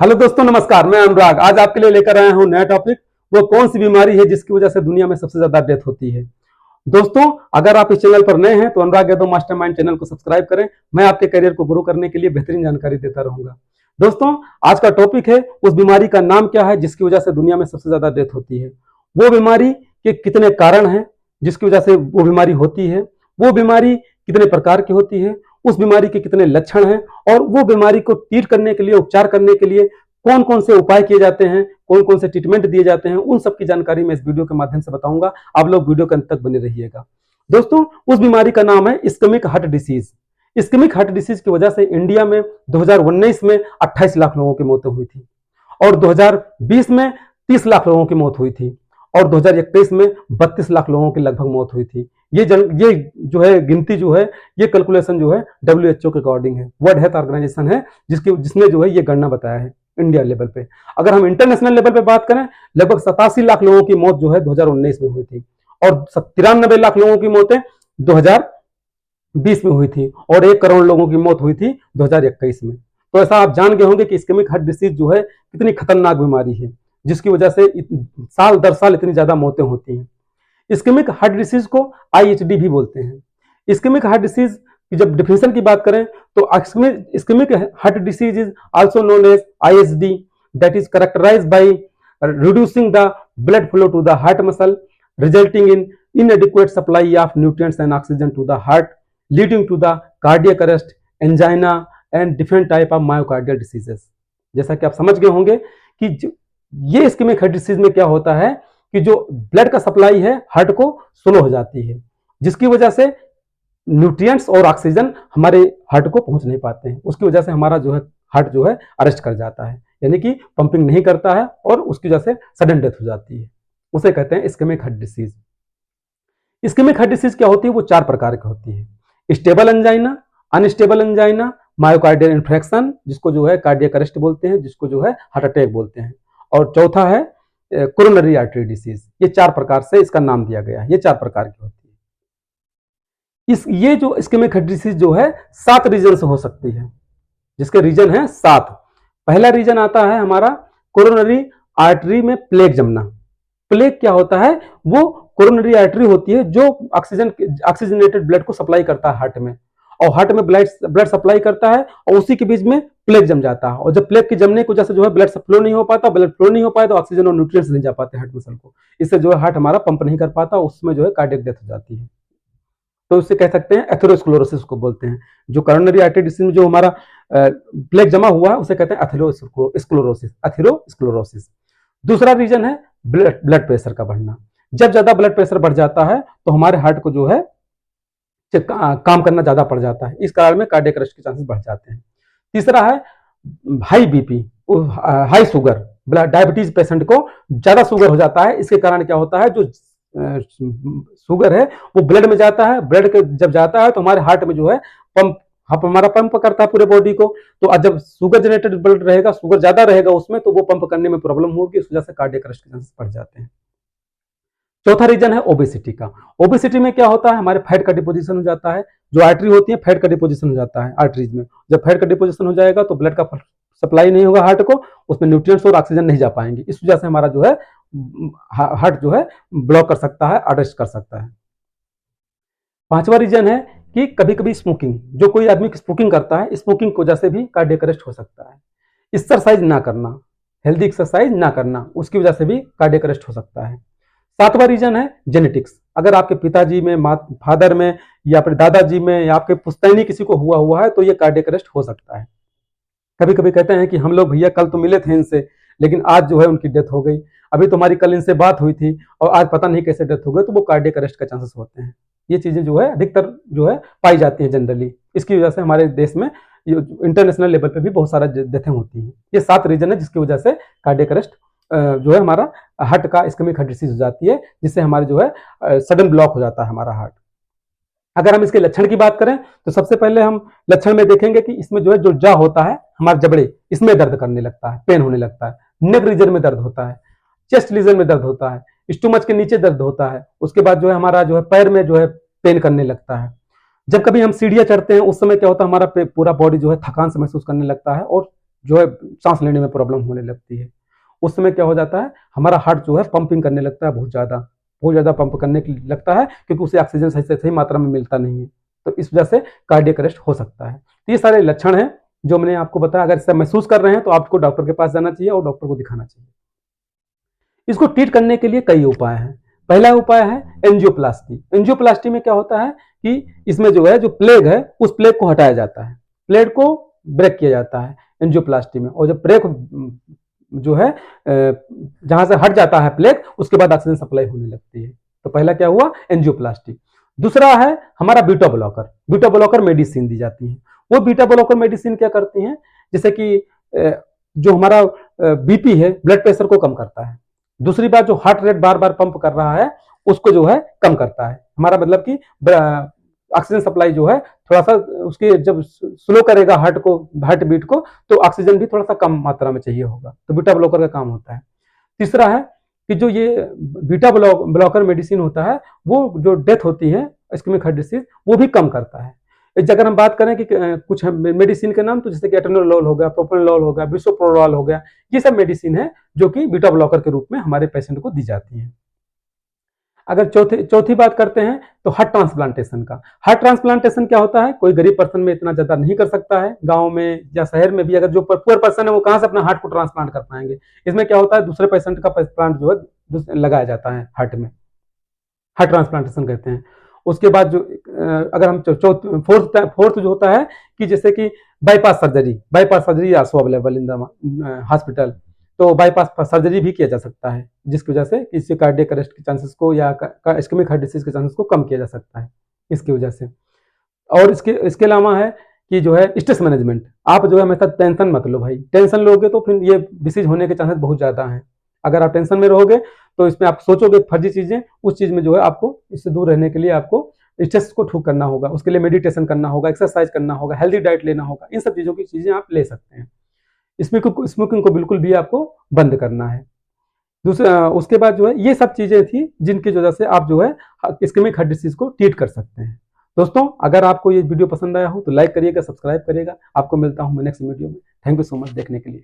Hello दोस्तों, नमस्कार। मैं अनुराग आज आपके लिए लेकर आया हूं नया टॉपिक। वो कौन सी बीमारी है जिसकी वजह से दुनिया में सबसे ज्यादा डेथ होती है। दोस्तों, अगर आप इस चैनल पर नए हैं तो अनुराग यादव मास्टरमाइंड चैनल को सब्सक्राइब करें। मैं आपके करियर को ग्रो करने के लिए बेहतरीन जानकारी देता रहूंगा। दोस्तों, आज का टॉपिक है उस बीमारी का नाम क्या है जिसकी वजह से दुनिया में सबसे ज्यादा डेथ होती है। वो बीमारी के कितने कारण हैं जिसकी वजह से वो बीमारी होती है, वो बीमारी कितने प्रकार की होती है, उस बीमारी के कितने लक्षण हैं और वो बीमारी को ट्रीट करने के लिए, उपचार करने के लिए कौन कौन से उपाय किए जाते हैं, कौन कौन से ट्रीटमेंट दिए जाते हैं, उन सब की जानकारी मैं इस वीडियो के माध्यम से बताऊंगा। आप लोग वीडियो के अंत तक बने रहिएगा। दोस्तों, उस बीमारी का नाम है ischaemic heart disease. Ischaemic heart disease की वजह से इंडिया में 2019 में 28 लाख लोगों की मौतें हुई थी और 2020 में 30 लाख लोगों की मौत हुई थी और 2021 में 32 लाख लोगों की लगभग मौत हुई थी। ये जो है गिनती जो है, ये कैलकुलेशन जो है WHO के अकॉर्डिंग है, वर्ल्ड हेल्थ ऑर्गेनाइजेशन है जिसने जो है ये गणना बताया है इंडिया लेवल पे। अगर हम इंटरनेशनल लेवल पे बात करें, लगभग 87 लाख लोगों की मौत जो है 2019 में हुई थी और 93 लाख लोगों की मौतें 2020 में हुई थी और 1 करोड़ लोगों की मौत हुई थी 2021 में। तो ऐसा आप जान गए होंगे कि इस्केमिक हार्ट डिसीज जो है कितनी खतरनाक बीमारी है जिसकी वजह से साल दर साल इतनी ज्यादा मौतें होती हैं। इस्केमिक हार्ट डिसीज को IHD भी बोलते हैं। इस्केमिक हार्ट डिसीज की जब डिफिनेशन की बात करें तो ischaemic heart disease is also known as ISD, that is characterised by reducing the blood flow to the heart muscle, resulting in inadequate supply of nutrients and oxygen to the heart, leading to the cardiac arrest, angina and different type of myocardial diseases। जैसा कि आप समझ गए होंगे कि ये ischaemic heart disease में क्या होता है कि जो ब्लड का सप्लाई है हार्ट को स्लो हो जाती है, जिसकी वजह से न्यूट्रिएंट्स और ऑक्सीजन हमारे हार्ट को पहुंच नहीं पाते हैं। उसकी वजह से हमारा जो है हार्ट जो है अरेस्ट कर जाता है, यानी कि पंपिंग नहीं करता है और उसकी वजह से सडन डेथ हो जाती है। उसे कहते हैं ischaemic heart disease. Ischaemic heart disease क्या होती है? वो 4 प्रकार की होती है। Stable angina, unstable angina, myocardial infarction जिसको जो है कार्डियक अरेस्ट बोलते हैं, जिसको जो है हार्ट अटैक बोलते हैं, और चौथा है कोरोनरी आर्टरी डिसीज। ये 4 प्रकार से इसका नाम दिया गया है। ये 4 प्रकार की होती है। ये जो इस्केमिक हार्ट डिसीज जो है 7 रीजन से हो सकती है, जिसके रीजन है 7। पहला रीजन आता है हमारा कोरोनरी आर्टरी में प्लेग जमना। प्लेग क्या होता है? वो कोरोनरी आर्टरी होती है जो ऑक्सीजनेटेड ब्लड को सप्लाई करता है हार्ट में, और हार्ट में ब्लड सप्लाई करता है और उसी के बीच में प्लेग जम जाता है। और जब प्लेग के जमने की वजह से जो है ब्लड फ्लो नहीं हो पाता, ब्लड फ्लो नहीं हो पाए तो ऑक्सीजन और न्यूट्रिएंट्स नहीं जा पाते हार्ट मसल को। इससे जो है हार्ट हमारा पंप नहीं कर पाता, उसमें जो है कार्डियक डेथ हो जाती है। तो इसे कह सकते हैं एथेरोस्क्लेरोसिस को बोलते हैं। जो कोरोनरी आर्टरी डिसीज में जो हमारा प्लेग जमा हुआ है उसे कहते हैं एथेरोस्क्लेरोसिस। दूसरा रीजन है ब्लड प्रेशर का बढ़ना। जब ज्यादा ब्लड प्रेशर बढ़ जाता है तो हमारे हार्ट को जो है काम करना ज्यादा पड़ जाता है, इस कारण में कार्डियक अरेस्ट के चांसेस बढ़ जाते हैं। तीसरा है high BP, high sugar. Diabetes patient को ज्यादा शुगर हो जाता है, इसके कारण क्या होता है, जो शुगर है वो ब्लड में जाता है। ब्लड के जब जाता है तो हमारे हार्ट में जो है हमारा पंप करता है पूरे बॉडी को। तो जब शुगर जनरेटेड ब्लड रहेगा, शुगर ज्यादा रहेगा उसमें, तो वो पंप करने में प्रॉब्लम होगी, इस वजह से कार्डियक अरेस्ट के चांसेस बढ़ जाते हैं। चौथा रीजन है ओबेसिटी का। ओबेसिटी में क्या होता है, हमारे फैट का डिपोजिशन हो जाता है। जो आर्टरी होती है फैट का डिपोजिशन हो जाता है आर्टरीज में। जब फैट का डिपोजिशन हो जाएगा तो ब्लड का सप्लाई नहीं होगा हार्ट को, उसमें न्यूट्रिएंट्स और ऑक्सीजन नहीं जा पाएंगे, इस वजह से हमारा जो है हार्ट जो है ब्लॉक कर सकता है, अरेस्ट कर सकता है। पांचवा रीजन है कि कभी कभी स्मोकिंग, जो कोई आदमी स्मोकिंग करता है, स्मोकिंग की वजह से भी कार्डियक अरेस्ट हो सकता है। एक्सरसाइज ना करना, हेल्दी एक्सरसाइज ना करना, उसकी वजह से भी कार्डियक अरेस्ट हो सकता है। सातवां रीजन है जेनेटिक्स। अगर आपके पिताजी में, फादर में, या फिर दादाजी में, या आपके पुश्तैनी किसी को हुआ है तो ये कार्डियक अरेस्ट हो सकता है। कभी कभी कहते हैं कि हम लोग भैया कल तो मिले थे इनसे, लेकिन आज जो है उनकी डेथ हो गई, अभी तो हमारी कल इनसे बात हुई थी और आज पता नहीं कैसे डेथ हो गई, तो वो कार्डियक अरेस्ट का चांसेस होते हैं। ये चीजें जो है अधिकतर जो है पाई जाती हैं जनरली। इसकी वजह से हमारे देश में इंटरनेशनल लेवल पे भी बहुत सारा डेथें होती हैं। ये 7 रीजन है जिसकी वजह से कार्डियक अरेस्ट जो है हमारा हार्ट का इस्केमिक हार्ट डिसीज हो जाती है, जिससे हमारे जो है सडन ब्लॉक हो जाता है हमारा हार्ट। अगर हम इसके लक्षण की बात करें तो सबसे पहले हम लक्षण में देखेंगे कि इसमें जो है जो जा होता है हमारे जबड़े, इसमें दर्द करने लगता है, पेन होने लगता है। नेक रीजन में दर्द होता है, चेस्ट रीजन में दर्द होता है, स्टोमच के नीचे दर्द होता है। उसके बाद जो है हमारा जो है पैर में जो है पेन करने लगता है। जब कभी हम सीढ़ियां चढ़ते हैं उस समय क्या होता है, हमारा पूरा बॉडी जो है थकान से महसूस करने लगता है और जो है सांस लेने में प्रॉब्लम होने लगती है। उस समय क्या हो जाता है, हमारा हार्ट जो है पंपिंग करने लगता है, बहुत ज़्यादा पंप करने लगता है, क्योंकि उसे ऑक्सीजन सही मात्रा में मिलता नहीं है। तो इस वजह से कार्डियक अरेस्ट हो सकता है। तो ये सारे लक्षण हैं जो मैंने आपको बताया। अगर इससे महसूस कर रहे हैं तो आपको डॉक्टर के पास जाना चाहिए और डॉक्टर को दिखाना चाहिए। इसको ट्रीट करने के लिए कई उपाय हैं। पहला उपाय है एंजियोप्लास्टी। एंजियोप्लास्टी में क्या होता है कि इसमें जो है, जो प्लेग है उस प्लेग को हटाया जाता है, प्लेग को ब्रेक किया जाता है एंजियोप्लास्टी में। और जब प्लेग जो है जहां से हट जाता है प्लेग, उसके बाद ऑक्सीजन सप्लाई होने लगती है। तो पहला क्या हुआ, एंजियोप्लास्टी। दूसरा है हमारा beta blocker. Beta blocker medicine दी जाती है। वो बीटा ब्लॉकर मेडिसिन क्या करती हैं, जैसे कि जो हमारा बीपी है, ब्लड प्रेशर को कम करता है। दूसरी बात, जो हार्ट रेट बार बार पंप कर रहा है उसको जो है कम करता है। हमारा मतलब कि ऑक्सीजन सप्लाई जो है थोड़ा सा उसके जब स्लो करेगा हार्ट बीट को, तो ऑक्सीजन भी थोड़ा सा कम मात्रा में चाहिए होगा, तो बीटा ब्लॉकर का काम होता है। तीसरा है कि जो ये बीटा ब्लॉकर मेडिसिन होता है, वो जो डेथ होती है इस्केमिक हार्ट डिसीज, वो भी कम करता है। अगर हम बात करें कि कुछ मेडिसिन के नाम, तो जैसे कि एटेनोलोल हो गया, प्रोपेनोलोल हो गया, बिसोप्रोलोल हो गया, ये सब मेडिसिन है जो कि बीटा ब्लॉकर के रूप में हमारे पेशेंट को दी जाती है। अगर चौथी बात करते हैं तो हार्ट ट्रांसप्लांटेशन का। हार्ट ट्रांसप्लांटेशन क्या होता है, कोई गरीब पर्सन में इतना ज्यादा नहीं कर सकता है, गांव में या शहर में भी अगर जो पुअर पर्सन है वो कहां से अपना हार्ट को ट्रांसप्लांट कर पाएंगे। इसमें क्या होता है, दूसरे पेशेंट का प्लांट जो है लगाया जाता है हार्ट में, हार्ट ट्रांसप्लांटेशन कहते हैं। उसके बाद जो अगर हम फोर्थ जो होता है कि जैसे कि bypass surgery also available in the hospital. तो बाईपास सर्जरी भी किया जा सकता है, जिसकी वजह से किसी कार्डियक अरेस्ट के चांसेस को या इस्केमिक हार्ट डिसीज के चांसेस को कम किया जा सकता है इसकी वजह से। और इसके अलावा है कि जो है स्ट्रेस मैनेजमेंट। आप जो है हमेशा टेंशन मत लो भाई, टेंशन लोगे तो फिर ये डिसीज होने के चांसेस बहुत ज्यादा हैं। अगर आप टेंशन में रहोगे तो इसमें आप सोचोगे फर्जी चीजें, उस चीज में जो है आपको इससे दूर रहने के लिए आपको स्ट्रेस को ठीक करना होगा, उसके लिए मेडिटेशन करना होगा, एक्सरसाइज करना होगा, हेल्दी डाइट लेना होगा। इन सब चीजों की चीजें आप ले सकते हैं। स्मोकिंग को बिल्कुल भी आपको बंद करना है। दूसरा, उसके बाद जो है ये सब चीजें थी जिनकी वजह से आप जो है इस्केमिक हार्ट डिसीज को ट्रीट कर सकते हैं। दोस्तों, अगर आपको ये वीडियो पसंद आया हो तो लाइक करिएगा, सब्सक्राइब करिएगा। आपको मिलता हूं मैं नेक्स्ट वीडियो में। थैंक यू सो मच देखने के लिए।